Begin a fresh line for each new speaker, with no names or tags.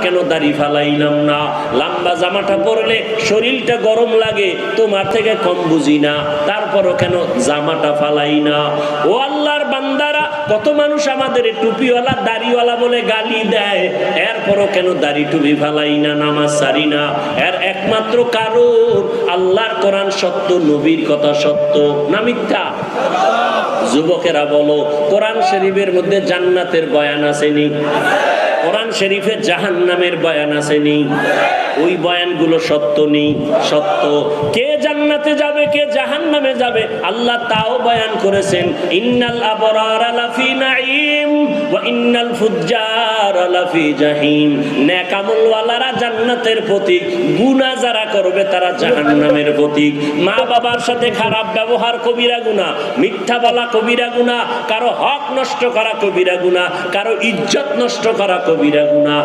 কেন দাড়ি ফালাইলাম না? লম্বা জামাটা পরলে শরীরটা গরম লাগে, তোমার থেকে কম বুঝি না, তারপরও কেন জামাটা ফালাই না? ও আল্লাহর বান্দারা, কত মানুষ আমাদের টুপিওয়ালা দাড়িওয়ালা বলে গালি দেয়, এরপরও কেন দাড়ি টুপি ফালাই না, নামাজ সারি না? এর একমাত্র কারণ আল্লাহর কোরআন সত্য, নবীর কথা সত্য না মিথ্যা? যুবকেরা বলো, কোরআন শরীফের মধ্যে জান্নাতের বয়ান আসেনি? কোরআন শরীফে জাহান্নামের বয়ান আসেনি? ওই বয়ানগুলো সত্য নেই? সত্য। কে জান্নাতে যাবে, কে জাহান্নামে যাবে, আল্লাহ তাও বয়ান করেছেন। ইন্নাল আবরারা লাফি নাঈম ওয়া ইন্নাল ফুজ্জারা লাফি জাহিম। নেক আমলওয়ালারা জান্নাতের প্রতীক, গুনাহ যারা করবে তারা জাহান্নামের প্রতীক। মা বাবার সাথে খারাপ ব্যবহার কবিরা গুনাহ, মিথ্যা বলা কবিরা গুনাহ, কারো হক নষ্ট করা কবিরা গুনাহ, কারো ইজ্জত নষ্ট করা কবিরা গুনাহ।